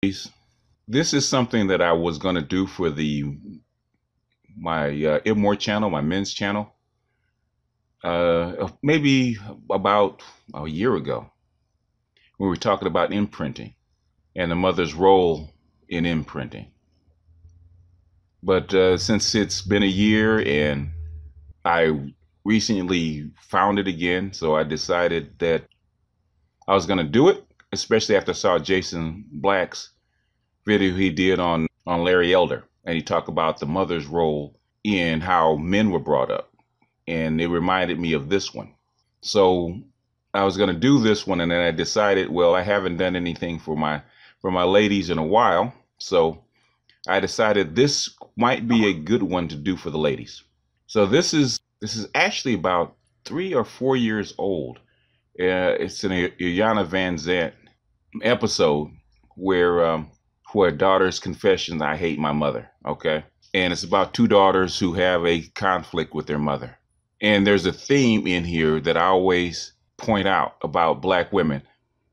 This is something that I was going to do for my Imore channel, my men's channel, maybe about a year ago. We were talking about imprinting and the mother's role in imprinting. But since it's been a year and I recently found it again, so I decided that I was going to do it, especially after I saw Jason Black's video he did on Larry Elder. And he talked about the mother's role in how men were brought up. And it reminded me of this one. So I was going to do this one, and then I decided, well, I haven't done anything for my ladies in a while. So I decided this might be a good one to do for the ladies. So this is actually about 3 or 4 years old. It's an Iyanla Vanzant episode where her daughter's confession, I hate my mother, okay? And it's about two daughters who have a conflict with their mother. And there's a theme in here that I always point out about Black women,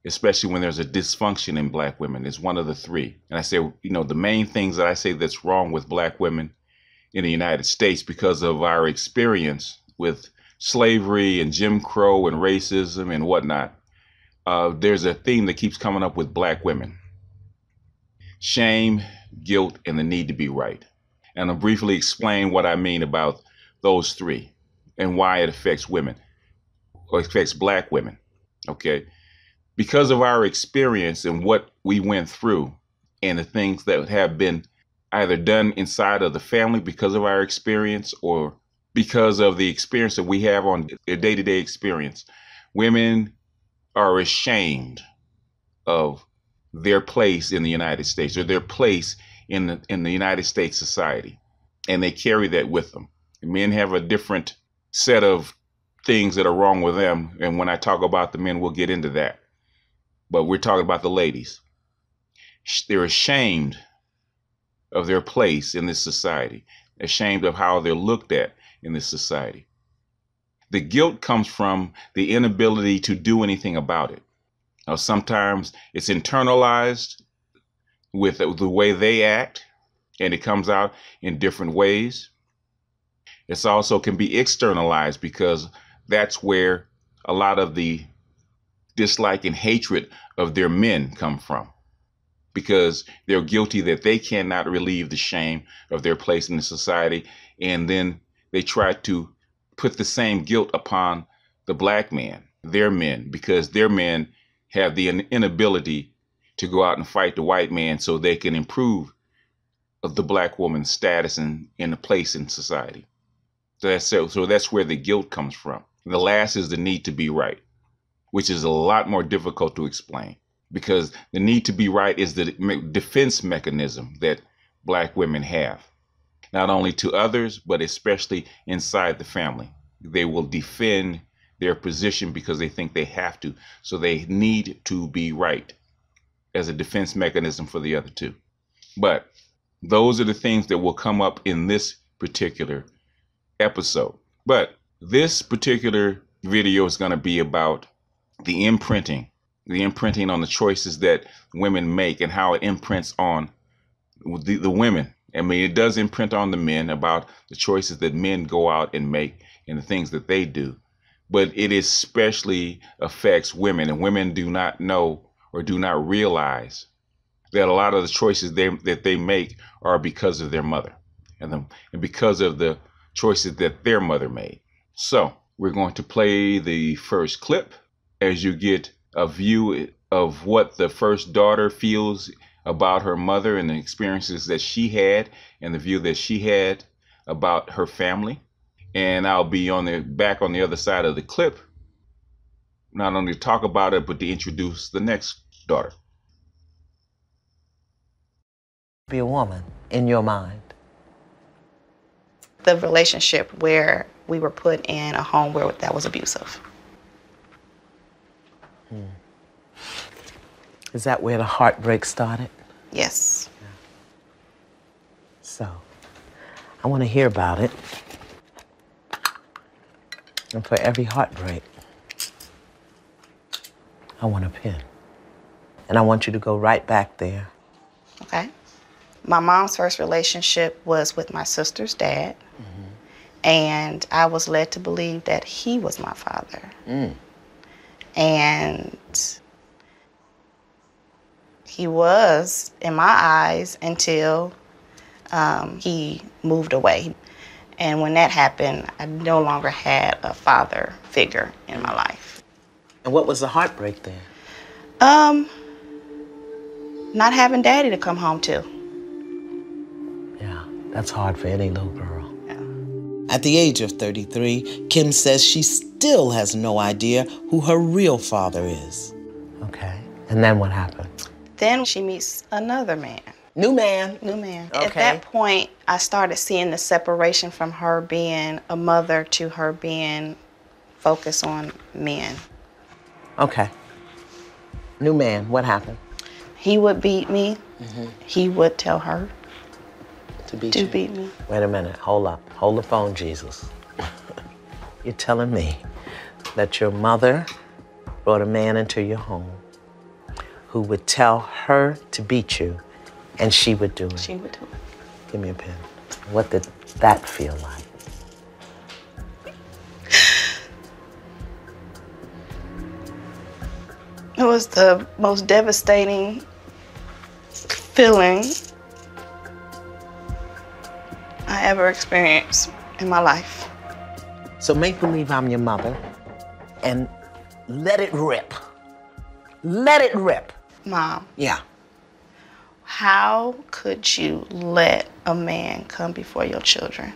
especially when there's a dysfunction in Black women. It's one of the three. And I say, the main things that I say that's wrong with Black women in the United States because of our experience with slavery and Jim Crow and racism and whatnot, there's a theme that keeps coming up with Black women. Shame, guilt, and the need to be right. And I'll briefly explain what I mean about those three and why it affects women, or affects Black women, okay? Because of our experience and what we went through and the things that have been either done inside of the family because of our experience or because of the experience that we have on their day-to-day experience, women are ashamed of their place in the United States or their place in the United States society. And they carry that with them. Men have a different set of things that are wrong with them. And when I talk about the men, we'll get into that. But we're talking about the ladies. They're ashamed of their place in this society, ashamed of how they're looked at in this society. The guilt comes from the inability to do anything about it. Now, sometimes it's internalized with the way they act, and it comes out in different ways. It also can be externalized because that's where a lot of the dislike and hatred of their men come from, because they're guilty that they cannot relieve the shame of their place in the society. And then they try to put the same guilt upon the Black man, their men, because their men have the inability to go out and fight the white man so they can improve of the Black woman's status and in a place in society. So that's where the guilt comes from. The last is the need to be right, which is a lot more difficult to explain, because the need to be right is the defense mechanism that Black women have, not only to others, but especially inside the family. They will defend their position because they think they have to. So they need to be right as a defense mechanism for the other two. But those are the things that will come up in this particular episode. But this particular video is going to be about the imprinting on the choices that women make and how it imprints on the women. I mean, it does imprint on the men about the choices that men go out and make and the things that they do. But it especially affects women, and women do not know or do not realize that a lot of the choices that they make are because of their mother and because of the choices that their mother made. So we're going to play the first clip as you get a view of what the first daughter feels about her mother and the experiences that she had and the view that she had about her family. And I'll be back on the other side of the clip, not only to talk about it, but to introduce the next daughter. Be a woman in your mind. The relationship where we were put in a home where that was abusive. Is that where the heartbreak started? Yes. Yeah. So, I want to hear about it. And for every heartbreak, I want a pen. And I want you to go right back there Okay. My mom's first relationship was with my sister's dad, and I was led to believe that he was my father. And he was, in my eyes, until he moved away. And when that happened, I no longer had a father figure in my life. And what was the heartbreak there? Not having daddy to come home to. Yeah, that's hard for any little girl. Yeah. At the age of 33, Kim says she still has no idea who her real father is. Okay. And then what happened? Then she meets another man. New man. New man. Okay. At that point, I started seeing the separation from her being a mother to her being focused on men. Okay. New man. What happened? He would beat me. He would tell her To beat to you? beat me. Wait a minute. Hold up. Hold the phone, Jesus. You're telling me that your mother brought a man into your home who would tell her to beat you, and she would do it? She would do it. Give me a pen. What did that feel like? It was the most devastating feeling I ever experienced in my life. So make believe I'm your mother and let it rip. Let it rip. Mom, Yeah. how could you let a man come before your children?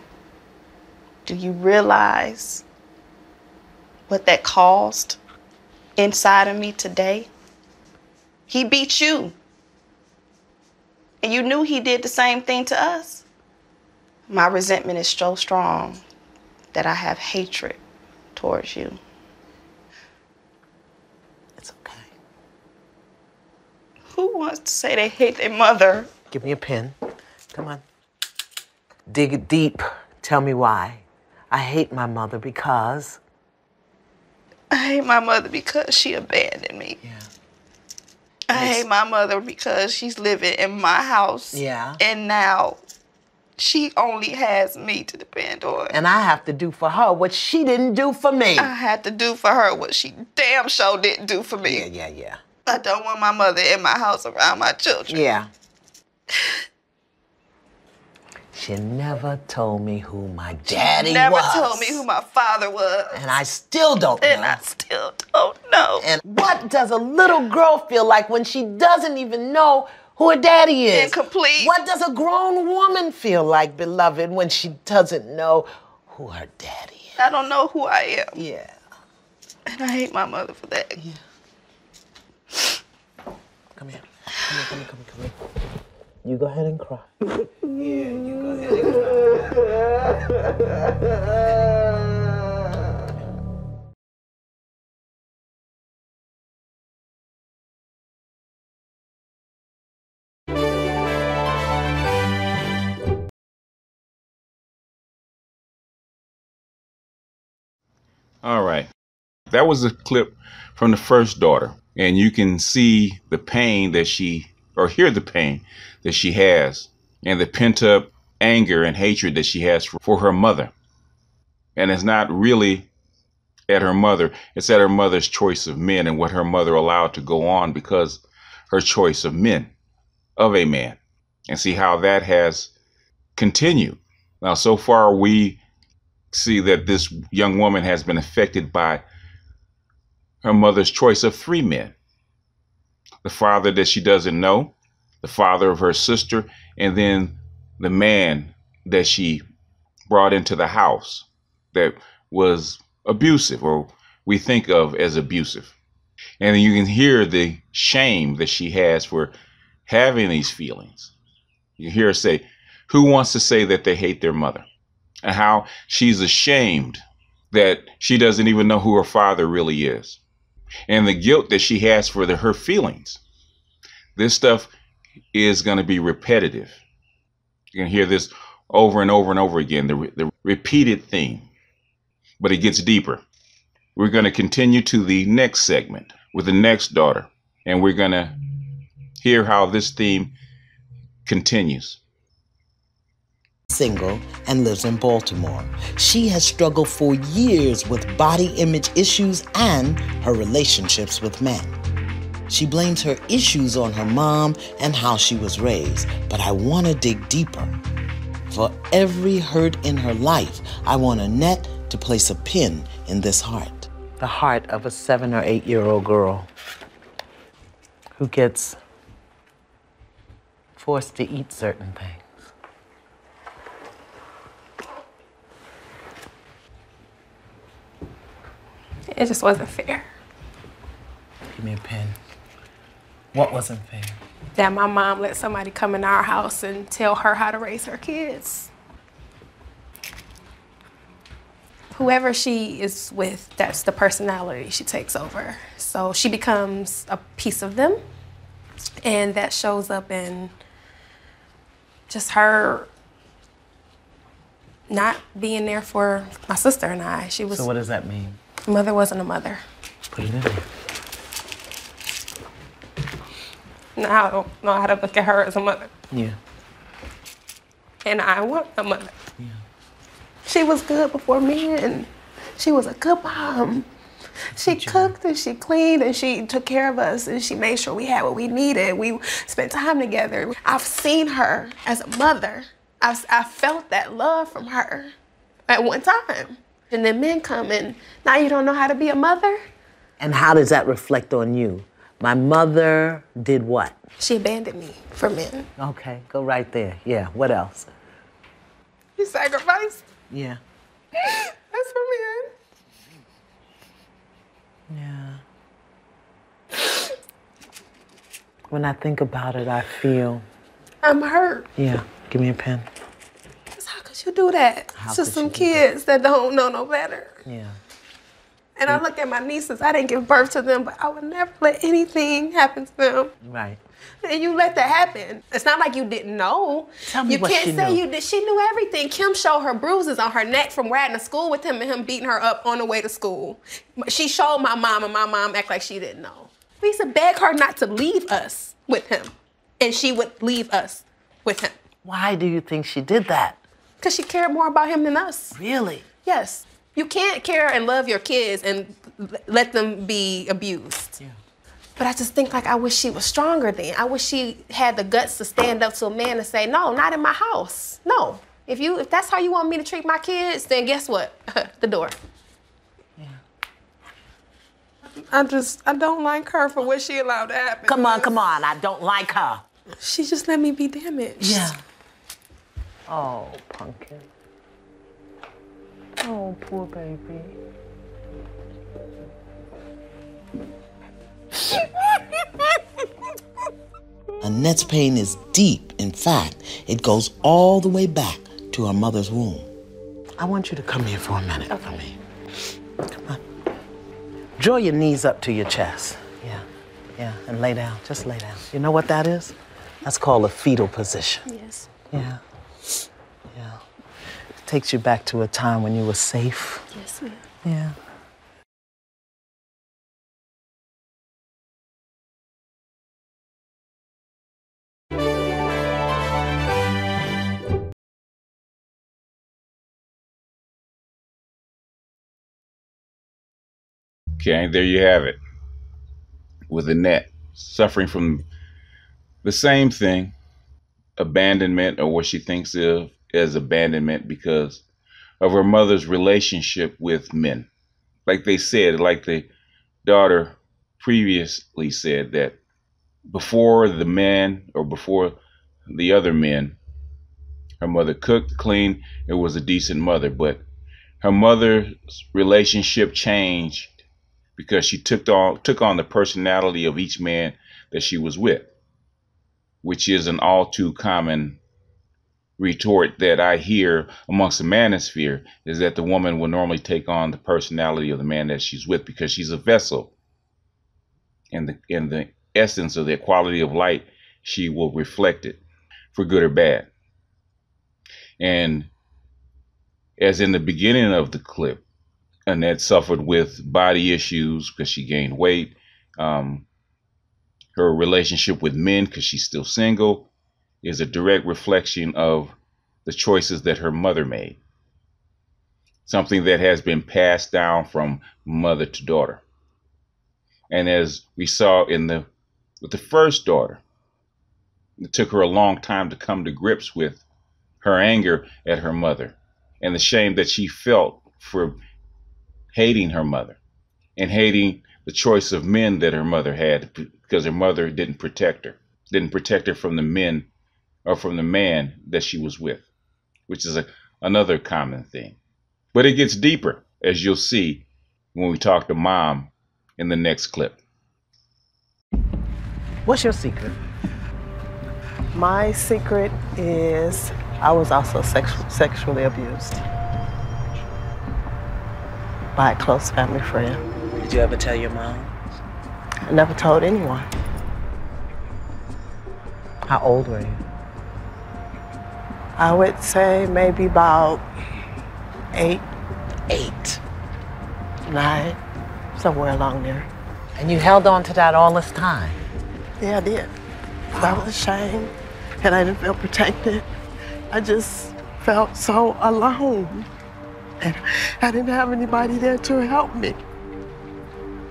Do you realize what that caused inside of me today? He beat you. And you knew he did the same thing to us. My resentment is so strong that I have hatred towards you. It's okay. Who wants to say they hate their mother? Give me a pen. Come on. Dig it deep. Tell me why. I hate my mother because... I hate my mother because she abandoned me. Yeah. I hate my mother because she's living in my house. Yeah. And now she only has me to depend on. And I have to do for her what she didn't do for me. I had to do for her what she damn sure didn't do for me. Yeah. I don't want my mother in my house around my children. Yeah. She never told me who my daddy Never was. told me who my father was. And I still don't know. And I still don't know. And what does a little girl feel like when she doesn't even know who her daddy is? Incomplete. What does a grown woman feel like, beloved, when she doesn't know who her daddy is? I don't know who I am. Yeah. And I hate my mother for that. Yeah. Come here. Come here. You go ahead and cry. Yeah, you go ahead and cry. All right. That was a clip from the first daughter. And you can see the pain that or hear the pain that she has and the pent up anger and hatred that she has for her mother. And it's not really at her mother. It's at her mother's choice of men and what her mother allowed to go on because her choice of a man. And see how that has continued. Now, so far, we see that this young woman has been affected by her mother's choice of 3 men. The father that she doesn't know, the father of her sister, and then the man that she brought into the house that was abusive, or we think of as abusive. And you can hear the shame that she has for having these feelings. You hear her say, who wants to say that they hate their mother? And how she's ashamed that she doesn't even know who her father really is. And the guilt that she has for her feelings. This stuff is going to be repetitive. You can hear this over and over and over again, the repeated theme. But it gets deeper. We're going to continue to the next segment with the next daughter. And we're going to hear how this theme continues. Single and lives in Baltimore. She has struggled for years with body image issues and her relationships with men. She blames her issues on her mom and how she was raised, but I want to dig deeper. For every hurt in her life, I want Annette to place a pin in this heart. The heart of a 7 or 8 year old girl who gets forced to eat certain things. It just wasn't fair. Give me a pen. What wasn't fair? That my mom let somebody come in our house and tell her how to raise her kids. Whoever she is with, that's the personality she takes over. So she becomes a piece of them, and that shows up in just her not being there for my sister and I. She was. So what does that mean? Mother wasn't a mother. Put it in there. Now I don't know how to look at her as a mother. Yeah. And I want a mother. Yeah. She was good before me, and she was a good mom. She cooked and she cleaned and she took care of us and she made sure we had what we needed. We spent time together. I've seen her as a mother. I felt that love from her at one time. And then men come and now you don't know how to be a mother? And how does that reflect on you? My mother did what? She abandoned me for men. Okay, go right there. Yeah, what else? You sacrificed. Yeah. That's for men. Yeah. When I think about it, I feel... I'm hurt. Yeah, give me a pen. How could you do that to some kids that don't know no better? Yeah. And I look at my nieces, I didn't give birth to them, but I would never let anything happen to them. Right. And you let that happen. It's not like you didn't know. Tell me you what can't she say knew. you did. She knew everything. Kim showed her bruises on her neck from riding to school with him and him beating her up on the way to school. She showed my mom, and my mom acted like she didn't know. We used to beg her not to leave us with him, and she would leave us with him. Why do you think she did that? Because she cared more about him than us. Really? Yes. You can't care and love your kids and let them be abused. Yeah. But I just think, like, I wish she was stronger then. I wish she had the guts to stand up to a man and say, no, not in my house. No. If that's how you want me to treat my kids, then guess what? The door. Yeah. I don't like her for what she allowed to happen. Come on, I don't like her. She just let me be damaged. Yeah. Oh, Pumpkin. Oh, poor baby. Annette's pain is deep. In fact, it goes all the way back to her mother's womb. I want you to come here for a minute for me. Come on. Draw your knees up to your chest. Yeah, and lay down. Just lay down. You know what that is? That's called a fetal position. Yes. Yeah. It takes you back to a time when you were safe. Yes, ma'am. Yeah. Okay, there you have it. With Annette suffering from the same thing, abandonment, or what she thinks of as abandonment because of her mother's relationship with men. Like they said, like the daughter previously said, that before the man or before the other men, her mother cooked, cleaned, and was a decent mother. But her mother's relationship changed because she took on the personality of each man that she was with, which is an all too common retort that I hear amongst the manosphere, is that the woman will normally take on the personality of the man that she's with because she's a vessel. In the essence of the quality of light, she will reflect it for good or bad. And as in the beginning of the clip, Annette suffered with body issues because she gained weight, her relationship with men because she's still single, is a direct reflection of the choices that her mother made, something that has been passed down from mother to daughter. And as we saw with the first daughter, it took her a long time to come to grips with her anger at her mother and the shame that she felt for hating her mother and hating the choice of men that her mother had, because her mother didn't protect her from the men or from the man that she was with, which is another common thing. But it gets deeper, as you'll see when we talk to Mom in the next clip. What's your secret? My secret is I was also sexually abused by a close family friend. Did you ever tell your mom? I never told anyone. How old were you? I would say maybe about 8, 9, somewhere along there. And you held on to that all this time? Yeah, I did. I was ashamed and I didn't feel protected. I just felt so alone. And I didn't have anybody there to help me,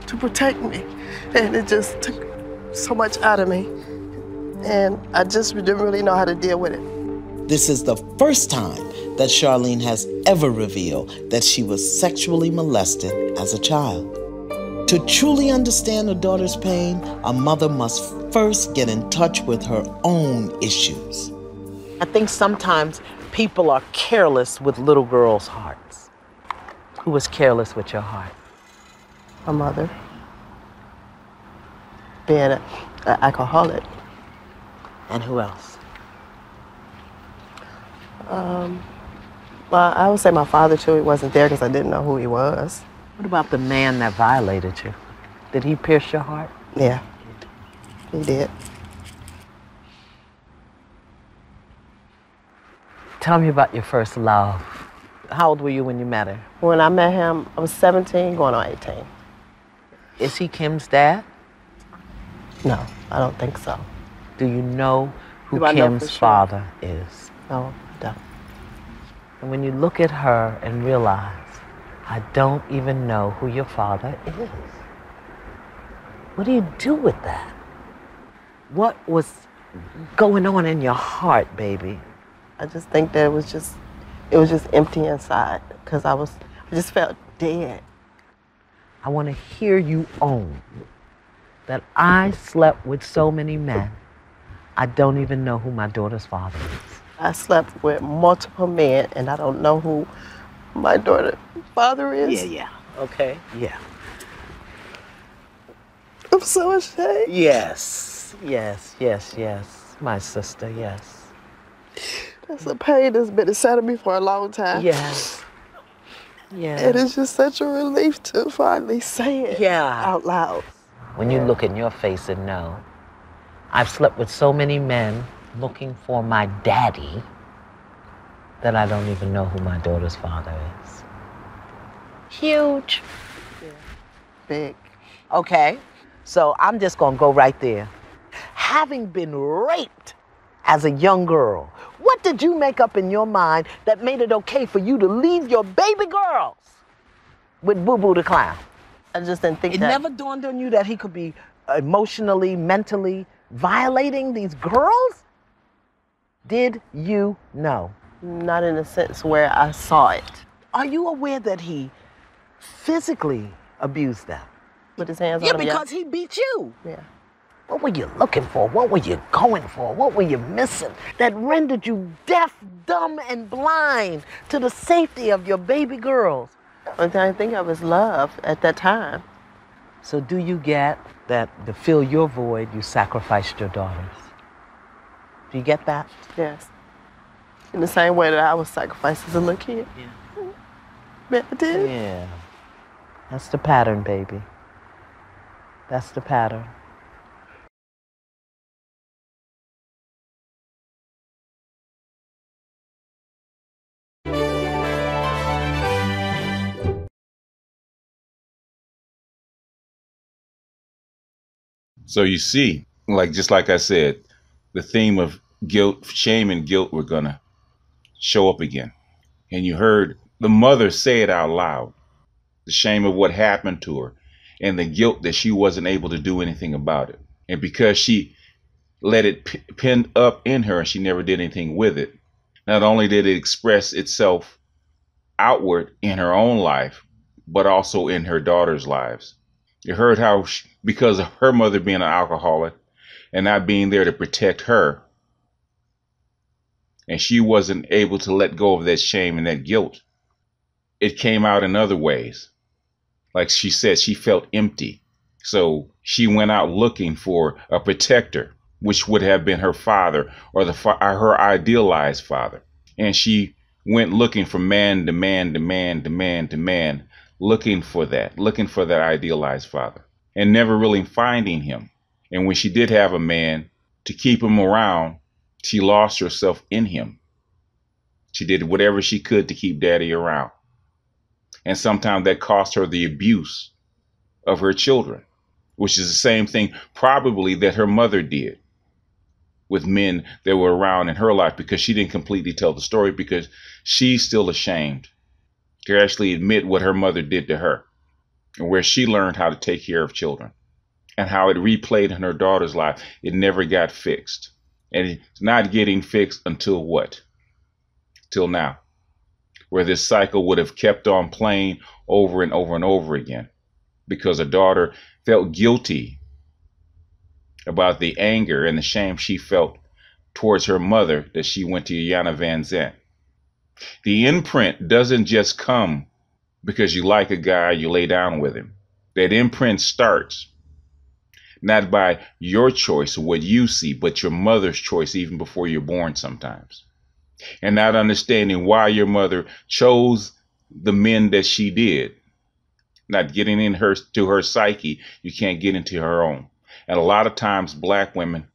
to protect me. And it just took so much out of me. And I just didn't really know how to deal with it. This is the first time that Charlene has ever revealed that she was sexually molested as a child. To truly understand her daughter's pain, a mother must first get in touch with her own issues. I think sometimes people are careless with little girls' hearts. Who was careless with your heart? My mother, being an alcoholic. And who else? Well, I would say my father too. He wasn't there because I didn't know who he was. What about the man that violated you? Did he pierce your heart? Yeah, he did. Tell me about your first love. How old were you when you met her? When I met him, I was 17, going on 18. Is he Kim's dad? No, I don't think so. Do you know who Do I know for Kim's sure? father is? No, I don't. And when you look at her and realize, I don't even know who your father is, what do you do with that? What was going on in your heart, baby? I just think that it was just empty inside because I just felt dead. I want to hear you own that I slept with so many men, I don't even know who my daughter's father is. I slept with multiple men and I don't know who my daughter's father is. Yeah. Okay. Yeah. I'm so ashamed. Yes. My sister, yes. That's a pain that's been inside of me for a long time. Yes. Yeah. And it's just such a relief to finally say it out loud. When you look in your face and know, I've slept with so many men looking for my daddy that I don't even know who my daughter's father is. Huge. Yeah. Big. Okay, so I'm just gonna go right there. Having been raped as a young girl, what did you make up in your mind that made it okay for you to leave your baby girls with Boo Boo the Clown? I just didn't think It that. never dawned on you that he could be emotionally, mentally violating these girls? Did you know? Not in the sense where I saw it. Are you aware that he physically abused them? With his hands on Yeah, them. because he beat you. Yeah. What were you looking for? What were you going for? What were you missing that rendered you deaf, dumb, and blind to the safety of your baby girls? Only thing I think of is love at that time. So do you get that to fill your void, you sacrificed your daughters? Do you get that? Yes. In the same way that I was sacrificed as a little kid. Yeah. Yeah, I did. Yeah. That's the pattern, baby. That's the pattern. So you see, just like I said, the theme of guilt, shame and guilt were going to show up again. And you heard the mother say it out loud, the shame of what happened to her and the guilt that she wasn't able to do anything about it. And because she let it pin up in her and she never did anything with it, not only did it express itself outward in her own life, but also in her daughter's lives. You heard how, because of her mother being an alcoholic and not being there to protect her, and she wasn't able to let go of that shame and that guilt, it came out in other ways. Like she said, she felt empty. So she went out looking for a protector, which would have been her father or her idealized father. And she went looking from man to man to man to man to man, looking for that idealized father, and never really finding him. And when she did have a man to keep him around, she lost herself in him. She did whatever she could to keep daddy around. And sometimes that cost her the abuse of her children, which is the same thing probably that her mother did with men that were around in her life, because she didn't completely tell the story because she's still ashamed to actually admit what her mother did to her and where she learned how to take care of children and how it replayed in her daughter's life. It never got fixed. And it's not getting fixed until what? Till now, where this cycle would have kept on playing over and over and over again because a daughter felt guilty about the anger and the shame she felt towards her mother that she went to Yana Van Zandt. The imprint doesn't just come because you like a guy, you lay down with him. That imprint starts not by your choice or what you see, but your mother's choice even before you're born sometimes. And not understanding why your mother chose the men that she did, not getting in to her psyche, you can't get into her own. And a lot of times black women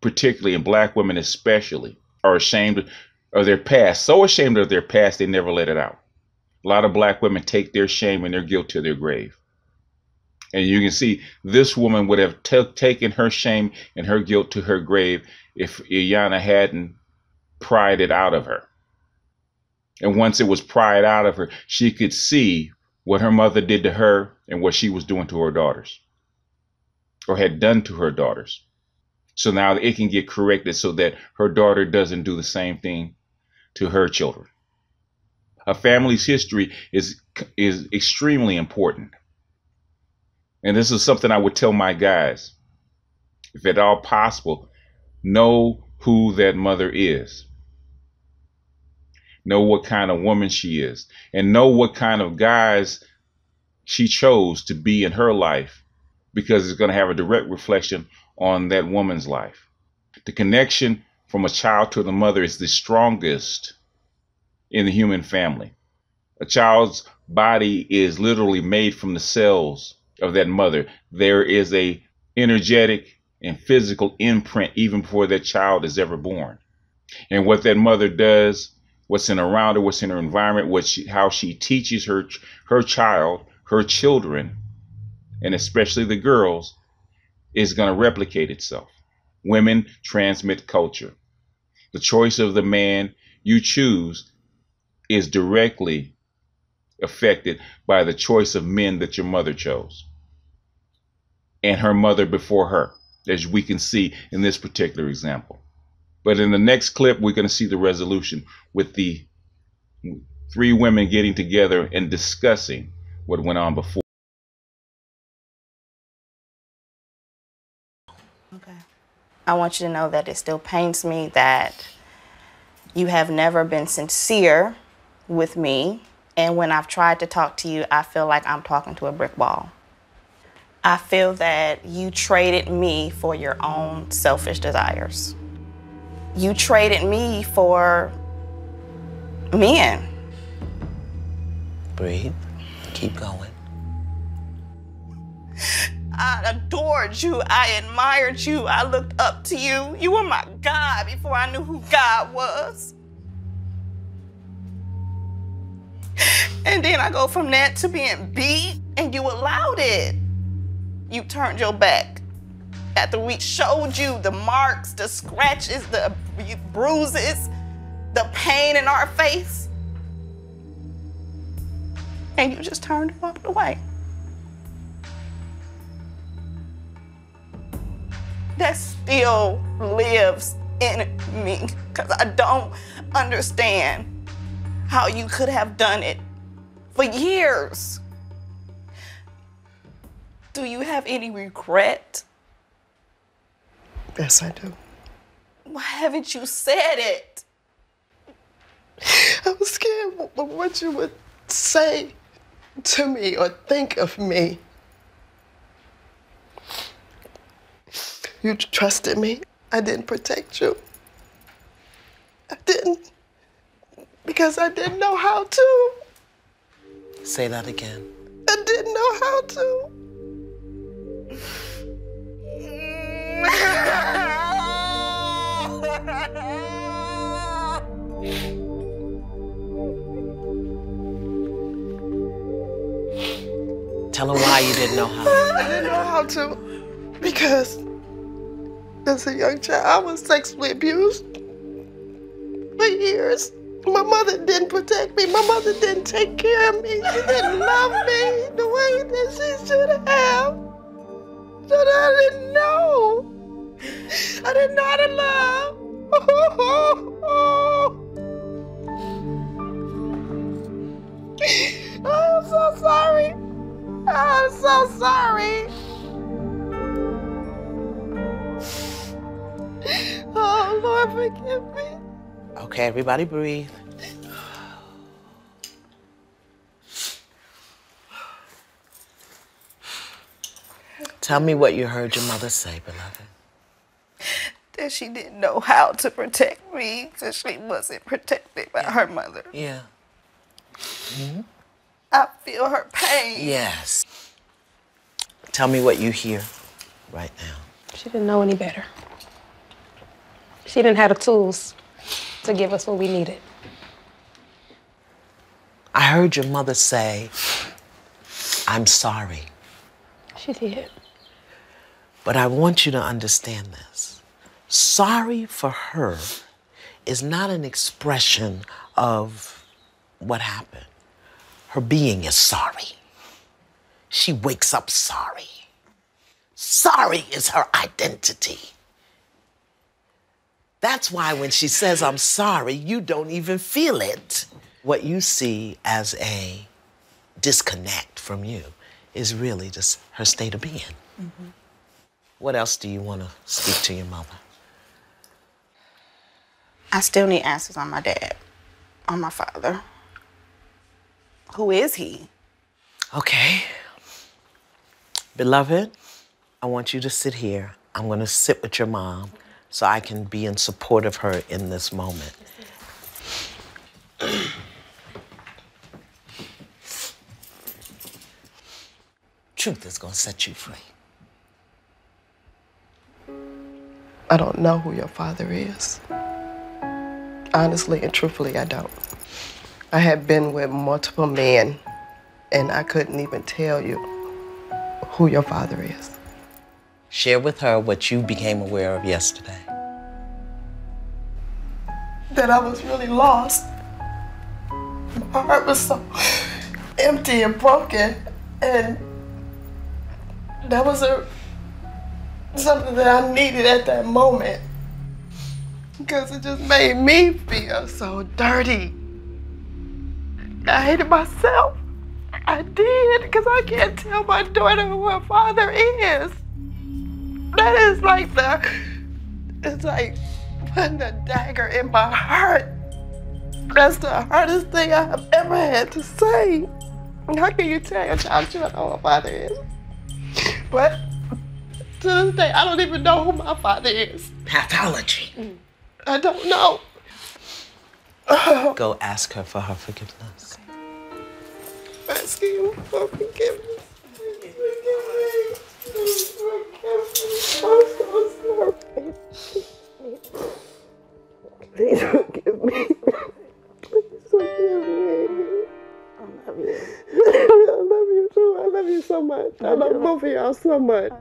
particularly, and black women especially, are ashamed of their past, so ashamed of their past they never let it out. A lot of black women take their shame and their guilt to their grave. And you can see this woman would have taken her shame and her guilt to her grave if Iyanla hadn't pried it out of her. And once it was pried out of her, she could see what her mother did to her and what she was doing to her daughters, or had done to her daughters. So now it can get corrected so that her daughter doesn't do the same thing to her children. A family's history is extremely important. And this is something I would tell my guys. If at all possible, know who that mother is. Know what kind of woman she is. And know what kind of guys she chose to be in her life, because it's going to have a direct reflection on that woman's life. The connection from a child to the mother is the strongest in the human family. A child's body is literally made from the cells of that mother. There is a energetic and physical imprint even before that child is ever born. And what that mother does, what's in around her, what's in her environment, how she teaches her child, her children, and especially the girls, is going to replicate itself. Women transmit culture. The choice of the man you choose is directly affected by the choice of men that your mother chose, and her mother before her, as we can see in this particular example. But in the next clip, we're going to see the resolution with the three women getting together and discussing what went on before. Okay. I want you to know that it still pains me that you have never been sincere with me. And when I've tried to talk to you, I feel like I'm talking to a brick wall. I feel that you traded me for your own selfish desires. You traded me for men. Breathe. Keep going. I adored you. I admired you. I looked up to you. You were my God before I knew who God was. And then I go from that to being beat, and you allowed it. You turned your back. After we showed you the marks, the scratches, the bruises, the pain in our face, and you just turned and walked away. That still lives in me because I don't understand how you could have done it for years. Do you have any regret? Yes, I do. Why haven't you said it? I was scared of what you would say to me or think of me. You trusted me. I didn't protect you. I didn't, because I didn't know how to. Say that again. I didn't know how to. Tell him why you didn't know how. I didn't know how to because as a young child, I was sexually abused for years. My mother didn't protect me. My mother didn't take care of me. She didn't love me the way that she should have. So I didn't know. I didn't know how to love. I'm so sorry. I'm so sorry. Oh, Lord, forgive me. Okay, everybody breathe. Tell me what you heard your mother say, beloved. That she didn't know how to protect me because she wasn't protected by her mother. Yeah. Mm-hmm. I feel her pain. Yes. Tell me what you hear right now. She didn't know any better. She didn't have the tools to give us what we needed. I heard your mother say, I'm sorry. She did. But I want you to understand this. Sorry for her is not an expression of what happened. Her being is sorry. She wakes up sorry. Sorry is her identity. That's why when she says, I'm sorry, you don't even feel it. What you see as a disconnect from you is really just her state of being. Mm-hmm. What else do you want to speak to your mother? I still need answers on my dad, on my father. Who is he? Okay. Beloved, I want you to sit here. I'm going to sit with your mom so I can be in support of her in this moment. Truth is going to set you free. I don't know who your father is. Honestly and truthfully, I don't. I had been with multiple men, and I couldn't even tell you who your father is. Share with her what you became aware of yesterday. That I was really lost. My heart was so empty and broken, and that was something that I needed at that moment, because it just made me feel so dirty. I hated myself. I did, because I can't tell my daughter who her father is. That is like it's like putting a dagger in my heart. That's the hardest thing I have ever had to say. How can you tell your child you don't know who her father is? But to this day, I don't even know who my father is. Pathology. I don't know. Go ask her for her forgiveness. Ask you for forgiveness. Forgive me. I'm so sorry. Please forgive me. Please forgive me. I love you. I love you too. I love you so much. I love both of y'all so much.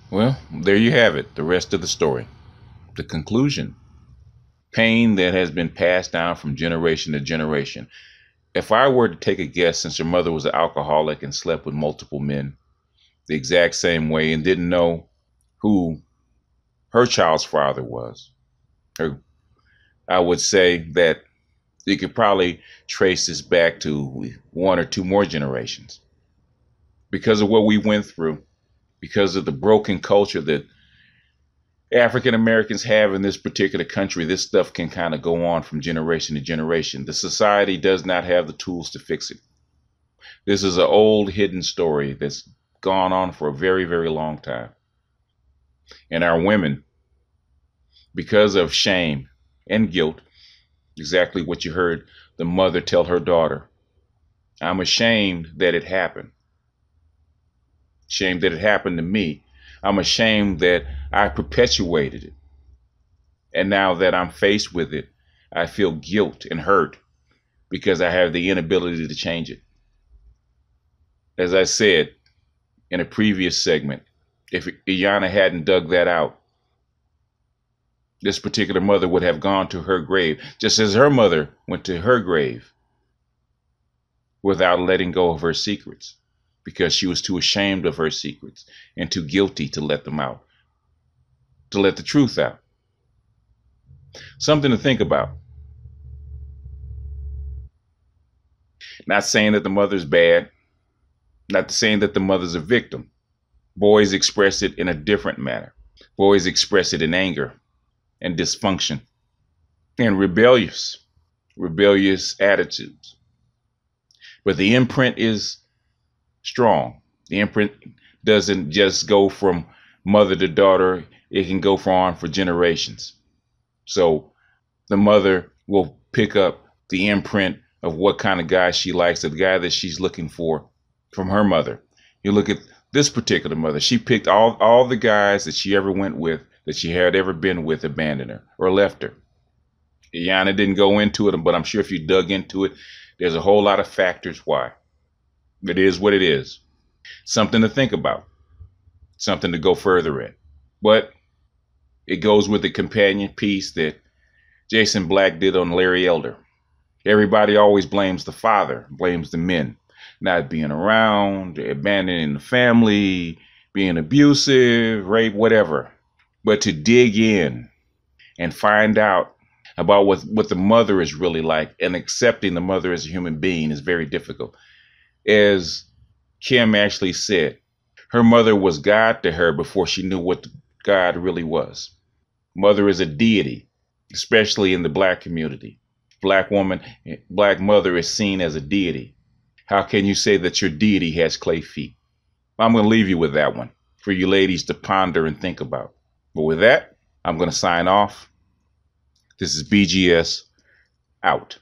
Well, there you have it, the rest of the story. The conclusion. Pain that has been passed down from generation to generation. If I were to take a guess, since her mother was an alcoholic and slept with multiple men the exact same way and didn't know who her child's father was, I would say that you could probably trace this back to one or two more generations. Because of what we went through, because of the broken culture that African Americans have in this particular country, this stuff can kind of go on from generation to generation. The society does not have the tools to fix it. This is an old hidden story that's gone on for a very, very long time. And our women, because of shame and guilt, exactly what you heard the mother tell her daughter, I'm ashamed that it happened. Ashamed that it happened to me. I'm ashamed that I perpetuated it. And now that I'm faced with it, I feel guilt and hurt because I have the inability to change it. As I said in a previous segment, if Iyanla hadn't dug that out, this particular mother would have gone to her grave, just as her mother went to her grave, without letting go of her secrets, because she was too ashamed of her secrets and too guilty to let them out, to let the truth out. Something to think about. Not saying that the mother's bad, not saying that the mother's a victim. Boys express it in a different manner. Boys express it in anger and dysfunction and rebellious attitudes. But the imprint is strong. The imprint doesn't just go from mother to daughter. It can go on for generations. So the mother will pick up the imprint of what kind of guy she likes, the guy that she's looking for from her mother. You look at this particular mother. She picked all the guys that she ever went with, that she had ever been with, abandoned her or left her. Iyanla didn't go into it, but I'm sure if you dug into it, there's a whole lot of factors why. It is what it is. Something to think about. Something to go further in. But it goes with the companion piece that Jason Black did on Larry Elder. Everybody always blames the father, blames the men. Not being around, abandoning the family, being abusive, rape, whatever. But to dig in and find out about what the mother is really like, and accepting the mother as a human being is very difficult. As Kim actually said, her mother was God to her before she knew what God really was. Mother is a deity, especially in the Black community. Black woman, Black mother is seen as a deity. How can you say that your deity has clay feet? I'm going to leave you with that one for you ladies to ponder and think about. But with that, I'm going to sign off. This is BGS out.